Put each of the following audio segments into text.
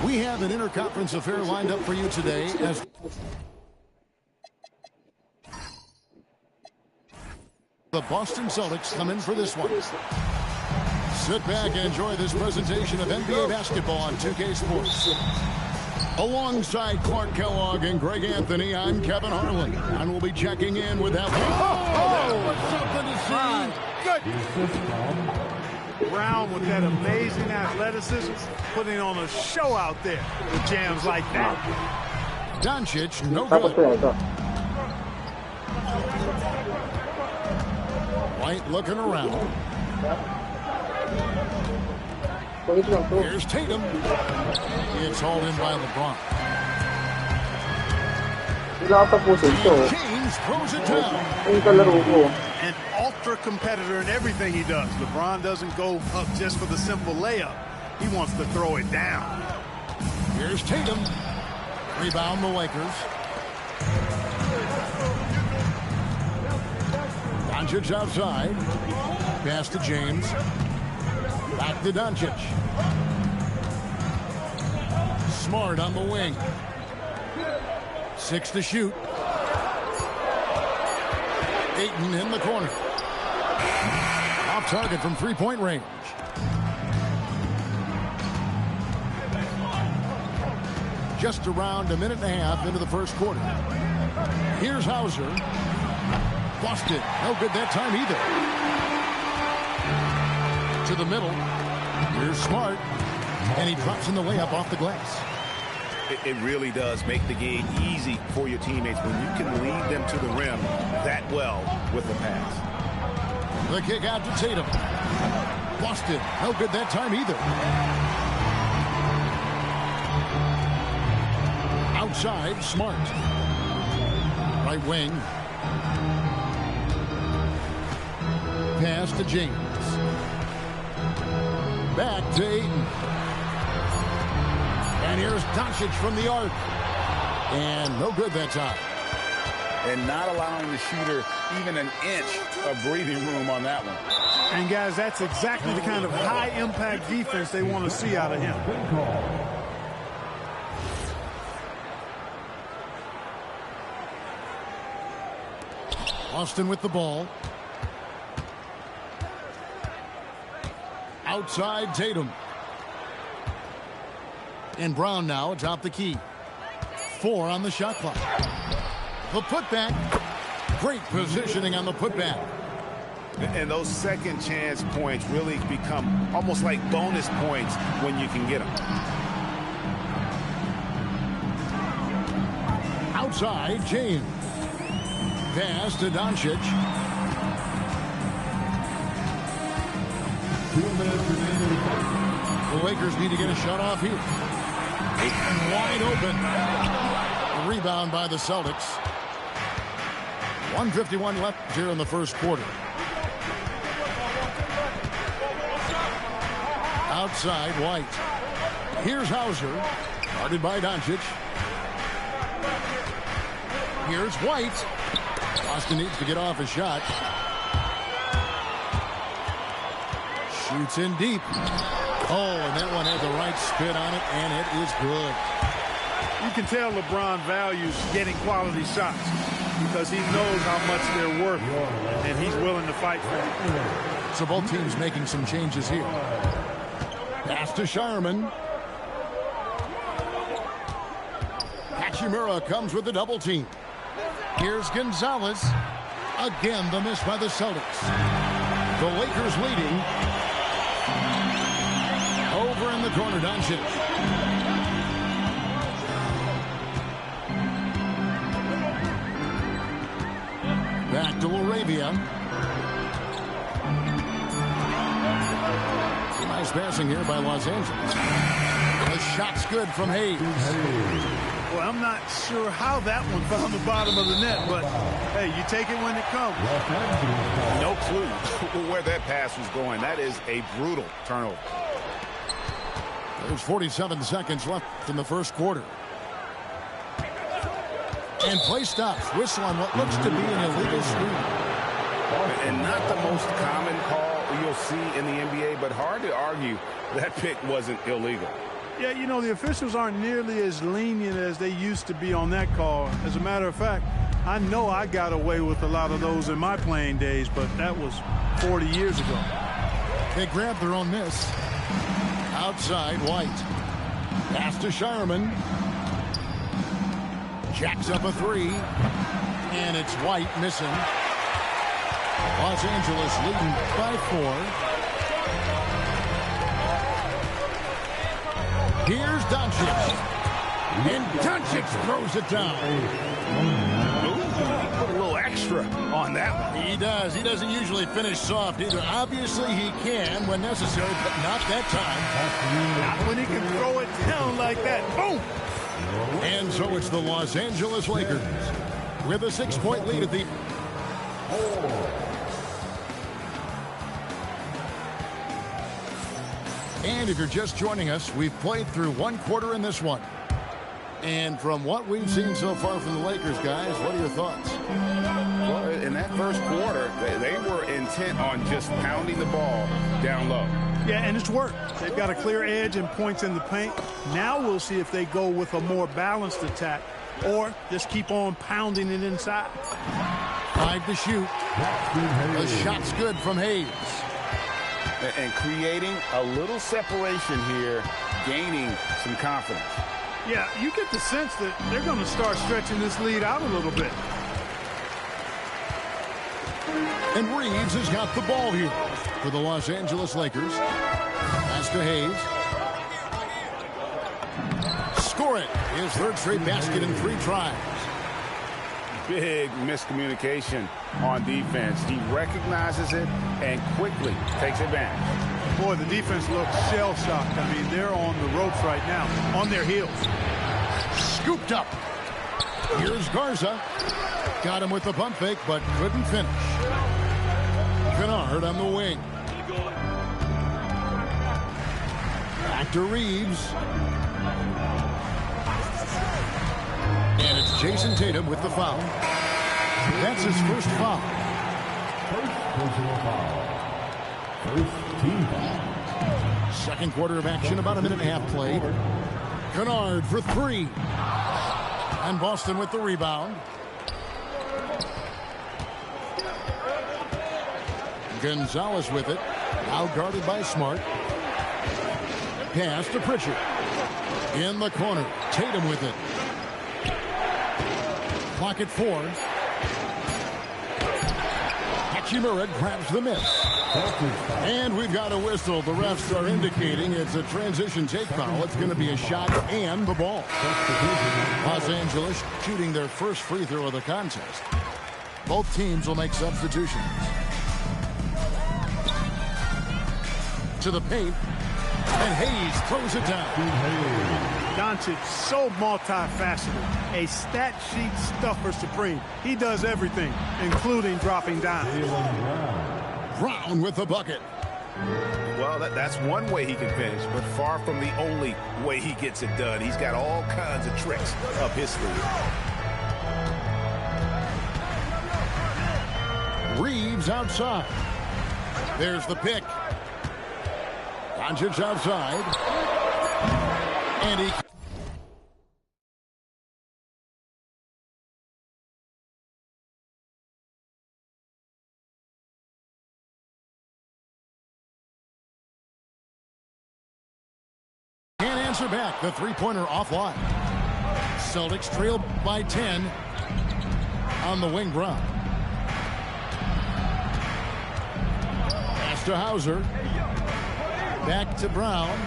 We have an interconference affair lined up for you today as the Boston Celtics come in for this one. Sit back and enjoy this presentation of NBA basketball on 2K Sports. Alongside Clark Kellogg and Greg Anthony, I'm Kevin Harlan, and we'll be checking in with that. Something to see. Good. Brown with that amazing athleticism, putting on a show out there with jams like that. Doncic, no good. White looking around. Here's Tatum. It's hauled in by LeBron. James throws it down. An ultra competitor in everything he does. LeBron doesn't go up just for the simple layup. He wants to throw it down. Here's Tatum. Rebound the Lakers. Doncic outside. Pass to James. Back to Doncic. Smart on the wing. 6 to shoot. Ayton in the corner. Off target from three-point range. Just around a minute and a half into the first quarter. Here's Hauser. Busted. No good that time either. To the middle. Here's Smart. And he drops in the layup off the glass. It really does make the game easy for your teammates when you can lead them to the rim that well with the pass. The kick out to Tatum. Busted. No good that time either. Outside, Smart. Right wing. Pass to James. Back to Ayton. And here's Doncic from the arc. And no good that time. And not allowing the shooter even an inch of breathing room on that one. And guys, that's exactly the kind of high-impact defense they want to see out of him. Austin with the ball. Outside Tatum. And Brown now atop the key. 4 on the shot clock. The putback. Great positioning on the putback. And those second chance points really become almost like bonus points when you can get them. Outside James. Pass to Doncic. 2 minutes remaining. The Lakers need to get a shot off here. Ayton wide open. A rebound by the Celtics. 1:51 left here in the first quarter. Outside White. Here's Hauser. Guarded by Doncic. Here's White. Austin needs to get off a shot. Shoots in deep. Oh, and that one had the right spin on it, and it is good. You can tell LeBron values getting quality shots because he knows how much they're worth, and he's willing to fight for it. So both teams making some changes here. Pass to Sharman. Hachimura comes with the double team. Here's Gonzalez. Again, the miss by the Celtics. The Lakers leading. Over in the corner, Doncic. Back to Laravia. Nice passing here by Los Angeles. The shot's good from Hayes. Well, I'm not sure how that one found the bottom of the net, but hey, you take it when it comes. No clue where that pass was going. That is a brutal turnover. There's 47 seconds left in the first quarter. And play stops. Whistle on what looks to be an illegal screen. And not the most common call you'll see in the NBA, but hard to argue that pick wasn't illegal. Yeah, you know, the officials aren't nearly as lenient as they used to be on that call. As a matter of fact, I know I got away with a lot of those in my playing days, but that was 40 years ago. They grab their own miss. Outside, White. Pass to Shireman. Jacks up a three. And it's White missing. Los Angeles leading by 4. Here's Doncic. And Doncic throws it down. Ooh, he put a little extra on that one. He does. He doesn't usually finish soft either. Obviously, he can when necessary, but not that time. Not when he can throw it down like that. Boom! And so it's the Los Angeles Lakers with a 6-point lead at the... And if you're just joining us, we've played through one quarter in this one. And from what we've seen so far from the Lakers, guys, what are your thoughts? Well, in that first quarter, they were intent on just pounding the ball down low. Yeah, and it's worked. They've got a clear edge and points in the paint. Now we'll see if they go with a more balanced attack or just keep on pounding it inside. 5 to shoot. The shot's good from Hayes. And creating a little separation here, gaining some confidence. Yeah, you get the sense that they're going to start stretching this lead out a little bit. And Reeves has got the ball here for the Los Angeles Lakers. Pass to Hayes. Score it. His third straight basket in 3 tries. Big miscommunication on defense. He recognizes it and quickly takes advantage. Boy, the defense looks shell-shocked. I mean, they're on the ropes right now, on their heels. Scooped up. Here's Garza. Got him with the pump fake, but couldn't finish. Kennard on the wing. Back to Reeves. And it's Jason Tatum with the foul. That's his first foul. First personal foul. First team foul. Second quarter of action, about a minute and a half played. Kennard for 3. And Boston with the rebound. Gonzalez with it. Now guarded by Smart. Pass to Pritchard. In the corner. Tatum with it. Clock at 4. Hachimura grabs the miss. And we've got a whistle. The refs are indicating it's a transition take foul. It's going to be a shot and the ball. Los Angeles shooting their first free throw of the contest. Both teams will make substitutions. To the paint. And Hayes throws it down. Doncic, so multifaceted. A stat sheet stuffer supreme. He does everything, including dropping down. Brown with the bucket. Well, that's one way he can finish, but far from the only way he gets it done. He's got all kinds of tricks up his sleeve. Reeves outside. There's the pick. Doncic outside. And he... can't answer back. The three-pointer offline. Celtics trail by 10 on the wing. Brown. Pass to Hauser. Back to Brown.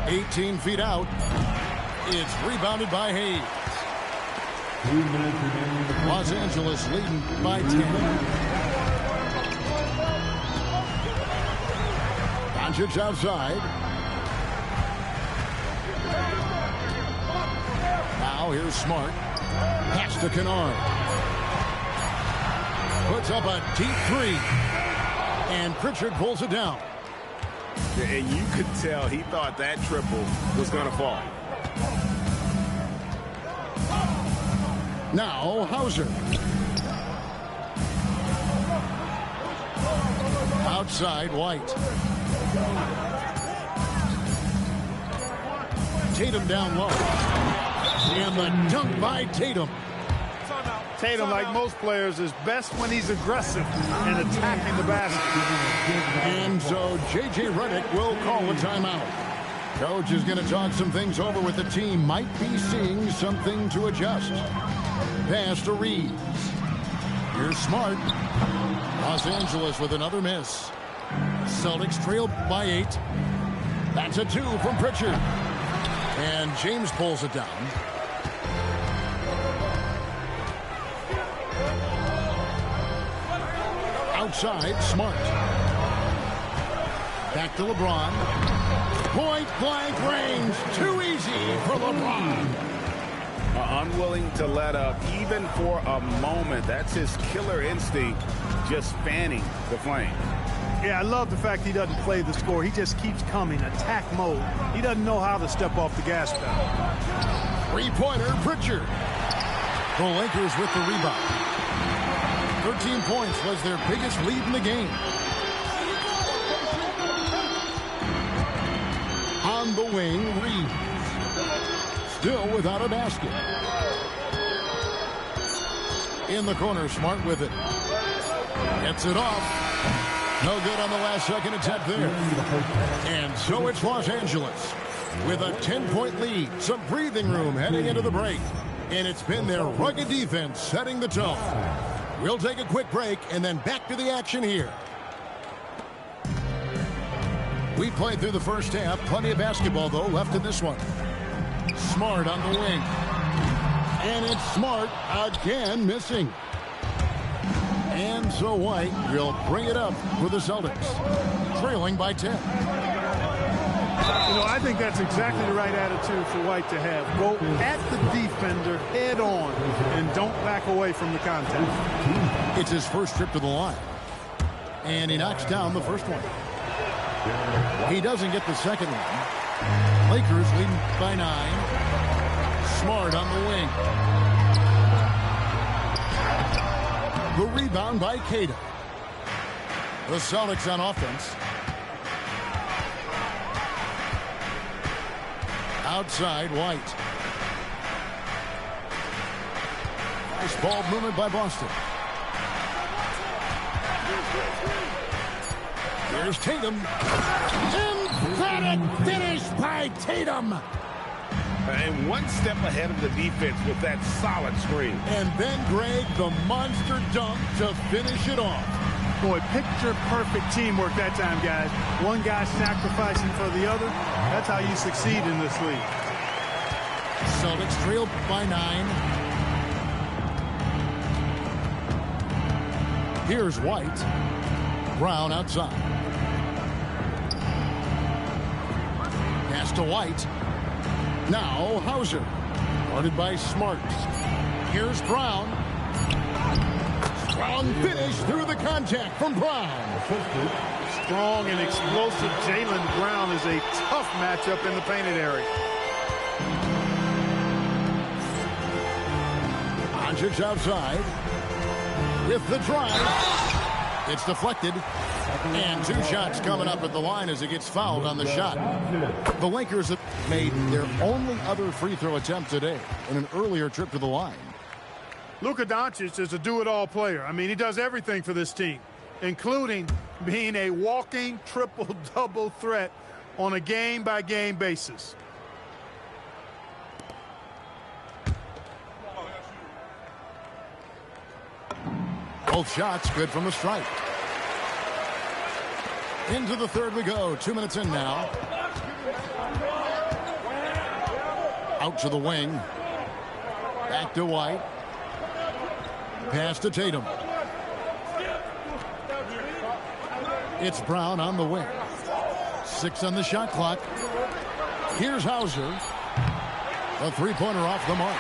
18 feet out. It's rebounded by Hayes. 2 minutes remaining. Los Angeles leading by 10. Doncic outside. Now here's Smart. Pass to Kennard. Puts up a deep 3. And Pritchard pulls it down. And you could tell he thought that triple was going to fall. Now Hauser. Outside, White. Tatum down low. And the dunk by Tatum. Tatum, like most players, is best when he's aggressive and attacking the basket. And so J.J. Redick will call a timeout. Coach is going to talk some things over with the team. Might be seeing something to adjust. Pass to Reeves. Here's Smart. Los Angeles with another miss. Celtics trail by 8. That's a 2 from Pritchard. And James pulls it down. Outside, Smart. Back to LeBron. Point blank range. Too easy for LeBron. Unwilling to let up even for a moment. That's his killer instinct, just fanning the flame. Yeah, I love the fact he doesn't play the score. He just keeps coming, attack mode. He doesn't know how to step off the gas pedal. Three-pointer, Pritchard. The Lakers with the rebound. 13 points was their biggest lead in the game. On the wing, Reeves. Still without a basket. In the corner, Smart with it. Gets it off. No good on the last second attempt there. And so it's Los Angeles with a 10-point lead. Some breathing room heading into the break. And it's been their rugged defense setting the tone. We'll take a quick break and then back to the action here. We played through the first half. Plenty of basketball, though, left in this one. Smart on the wing. And it's Smart again missing. And so White will bring it up for the Celtics, trailing by 10. You know, I think that's exactly the right attitude for White to have. Go at the defender head on and don't back away from the contact. It's his first trip to the line. And he knocks down the first one. He doesn't get the second one. Lakers leading by 9. Smart on the wing. The rebound by Cada. The Celtics on offense. Outside, White. Nice ball movement by Boston. Here's Tatum. Emphatic finish by Tatum. And one step ahead of the defense with that solid screen. And then Greg, the monster dunk to finish it off. Boy, picture-perfect teamwork that time, guys. One guy sacrificing for the other. That's how you succeed in this league. Celtics trail by 9. Here's White. Brown outside. Pass to White. Now Hauser. Guarded by Smart. Here's Brown. Strong finish through the contact from Brown. Strong and explosive Jaylen Brown is a tough matchup in the painted area. Doncic outside. With the drive. It's deflected. And 2 shots coming up at the line as it gets fouled on the shot. The Lakers have made their only other free throw attempt today in an earlier trip to the line. Luka Doncic is a do-it-all player. I mean, he does everything for this team, including being a walking triple-double threat on a game-by-game basis. Both shots good from the stripe. Into the third we go. 2 minutes in now. Out to the wing. Back to White. Pass to Tatum. It's Brown on the wing. 6 on the shot clock. Here's Hauser. A three-pointer off the mark.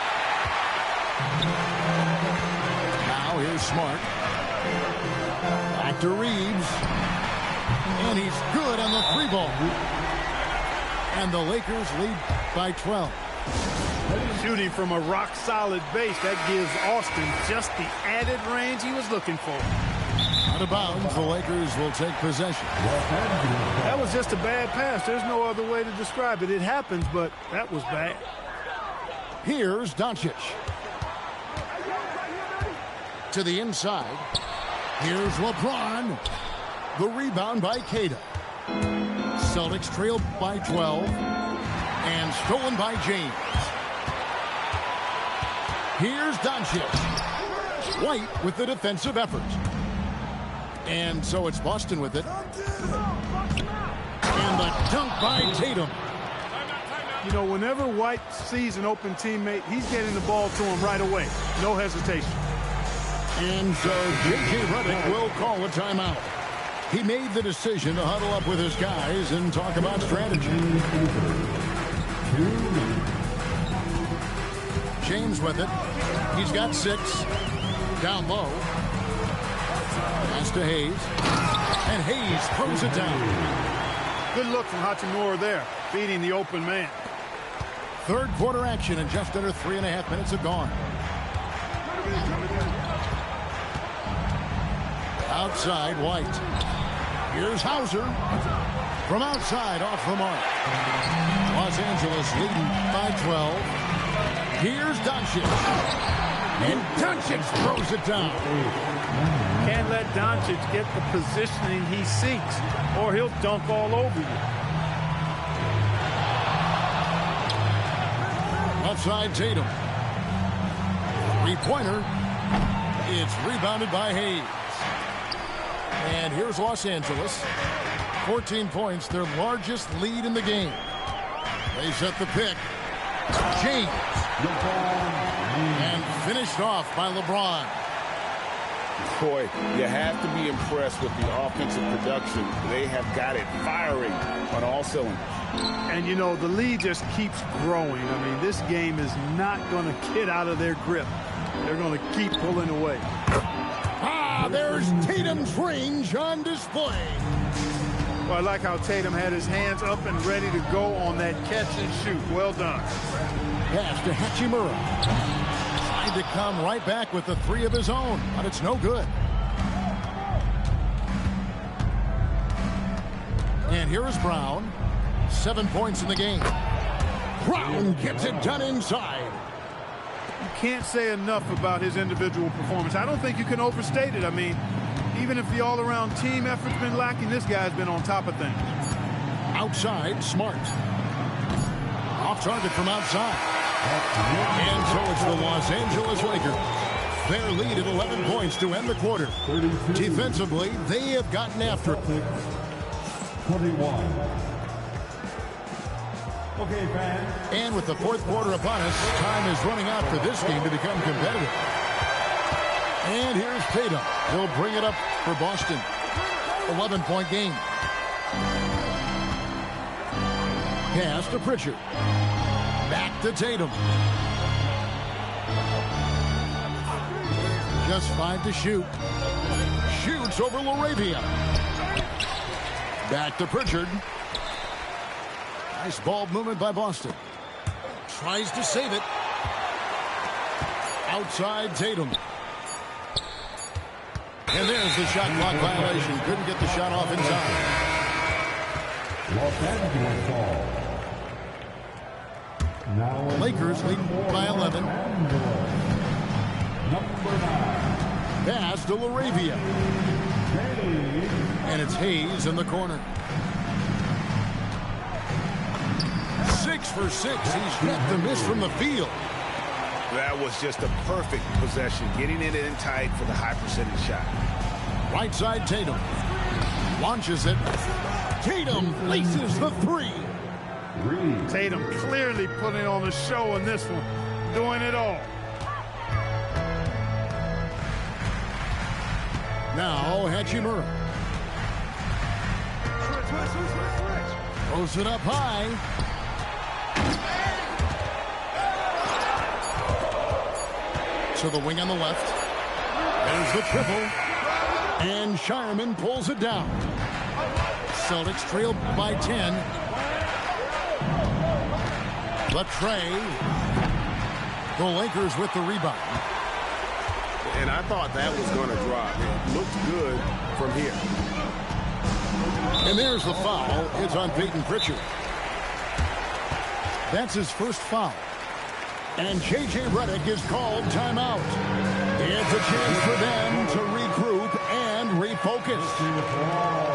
Now here's Smart. Back to Reeves. And he's good on the 3-ball. And the Lakers lead by 12. Shooting from a rock-solid base, that gives Austin just the added range he was looking for. Out of bounds, the Lakers will take possession. That was just a bad pass. There's no other way to describe it. It happens, but that was bad. Here's Doncic. To the inside. Here's LeBron. The rebound by Queta. Celtics trailed by 12. And stolen by James. Here's Doncic. White with the defensive effort. And so it's Boston with it. And the dunk by Tatum. You know, whenever White sees an open teammate, he's getting the ball to him right away. No hesitation. And so J.J. Redick will call a timeout. He made the decision to huddle up with his guys and talk about strategy. James with it. He's got 6. Down low. Pass to Hayes. And Hayes throws it down. Good look from Hachimura there, feeding the open man. Third quarter action, and just under 3.5 minutes have gone. Outside, White. Here's Hauser. From outside, off the mark. Los Angeles leading by 12. Here's Doncic. And Doncic throws it down. Can't let Doncic get the positioning he seeks, or he'll dunk all over you. Outside Tatum. Three-pointer. It's rebounded by Hayes. And here's Los Angeles. 14 points, their largest lead in the game. They set the pick. James. And finished off by LeBron. Boy, you have to be impressed with the offensive production. They have got it firing on all cylinders. And, you know, the lead just keeps growing. I mean, this game is not going to get out of their grip. They're going to keep pulling away. There's Tatum's range on display. Well, I like how Tatum had his hands up and ready to go on that catch and shoot. Well done. Pass to Hachimura. Trying to come right back with the 3 of his own, but it's no good. And here is Brown. 7 points in the game. Brown gets it done inside. You can't say enough about his individual performance. I don't think you can overstate it. I mean, even if the all-around team effort's been lacking, this guy's been on top of things. Outside, Smart. Off target from outside. And so it's the Los Angeles Lakers. Their lead at 11 points to end the quarter. Defensively, they have gotten after it. 21. Okay, fans. And with the fourth quarter upon us, time is running out for this game to become competitive. And here's Tatum. He'll bring it up for Boston. 11-point game. Pass to Pritchard. Back to Tatum. Just 5 to shoot. Shoots over LaRavia. Back to Pritchard. Nice ball movement by Boston. Tries to save it. Outside Tatum. And there's the shot clock violation. Couldn't get the shot off in time. Los Angeles ball. Now Lakers lead by 11. Number 9. Pass to LaRavia. And it's Hayes in the corner. 6 for 6. He's yet to miss from the field. That was just a perfect possession, getting it in tight for the high percentage shot. Right side Tatum. Launches it. Tatum laces the 3. Tatum clearly putting on a show in this one. Doing it all. Now Hachimura. Throws it up high. To the wing on the left. There's the triple. And Shireman pulls it down. Celtics trail by 10. Latrey. The Lakers with the rebound. and I thought that was going to drop. It looked good from here. And there's the foul. It's on Peyton Pritchard. That's his first foul. And J.J. Redick is called timeout. It's a chance for them to regroup and refocus.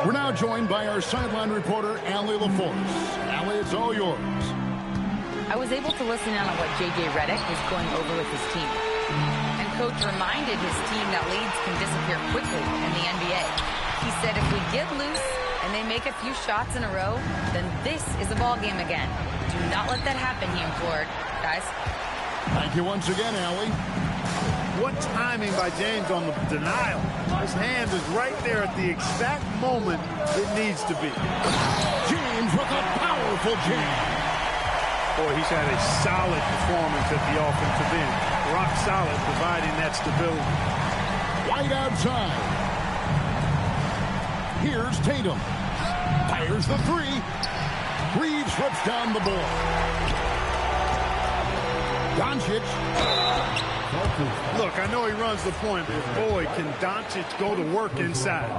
We're now joined by our sideline reporter, Allie LaForce. Allie, it's all yours. I was able to listen in on what J.J. Redick was going over with his team. And Coach reminded his team that leads can disappear quickly in the NBA. He said if we get loose and they make a few shots in a row, then this is a ball game again. Do not let that happen, he implored. Guys. Thank you once again, Allie. What timing by James on the denial. His hand is right there at the exact moment it needs to be. James with a powerful jam. Boy, he's had a solid performance at the offensive end. Rock solid, providing that stability. Wide outside. Here's Tatum. Fires the three. Reeves rips down the ball. Doncic. Look, I know he runs the point, but boy, can Doncic go to work inside.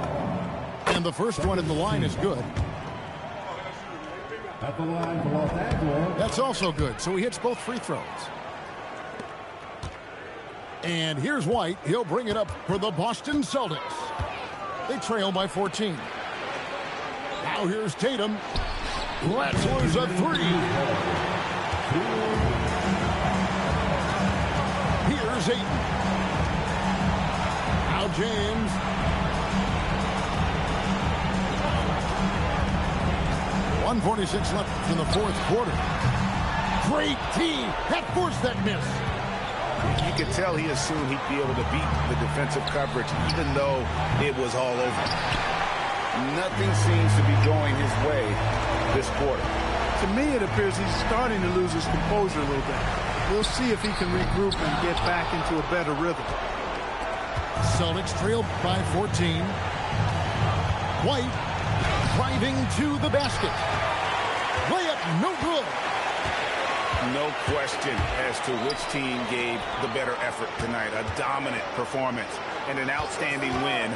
And the first one in the line is good. At the line for Los Angeles. That's also good, so he hits both free throws. And here's White. He'll bring it up for the Boston Celtics. They trail by 14. Now here's Tatum. Rattler's a three. Here's Ayton. Now James. .146 left in the fourth quarter. Great team. That forced that miss. You could tell he assumed he'd be able to beat the defensive coverage, even though it was all over. Nothing seems to be going his way this quarter. To me, it appears he's starting to lose his composure a little bit. We'll see if he can regroup and get back into a better rhythm. Celtics trail by 14. White driving to the basket. Layup no good. No question as to which team gave the better effort tonight. A dominant performance and an outstanding win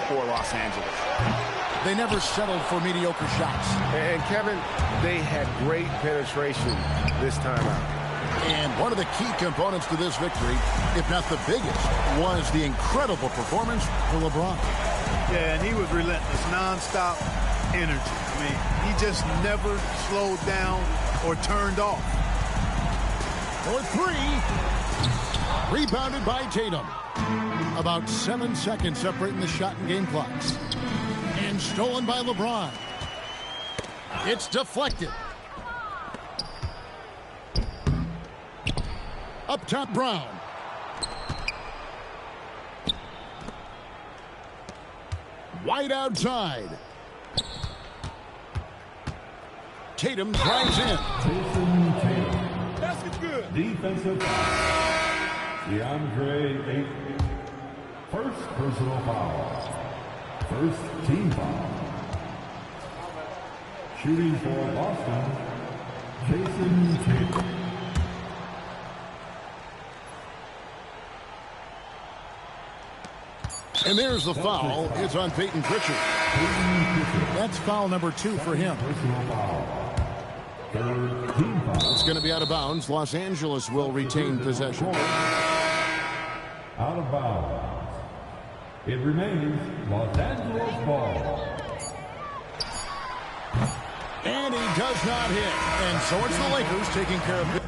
for Los Angeles. They never settled for mediocre shots. And Kevin, they had great penetration this time out. And one of the key components to this victory, if not the biggest, was the incredible performance for LeBron. Yeah, and he was relentless, nonstop energy. I mean, he just never slowed down or turned off. For three. Rebounded by Tatum. About 7 seconds separating the shot and game clocks. And stolen by LeBron. It's deflected. Up top, Brown. Wide outside. Tatum drives in. Jason Tatum. That's good. Defensive DeAndre Ayton. First personal foul. First team foul. Shooting for Boston, Jason Tatum. And there's the foul. It's on Peyton Pritchard. That's foul number 2 for him. Personal foul. Third team foul. It's going to be out of bounds. Los Angeles will retain possession. Out of bounds. It remains Los Angeles ball. And he does not hit. And so it's the Lakers taking care of it.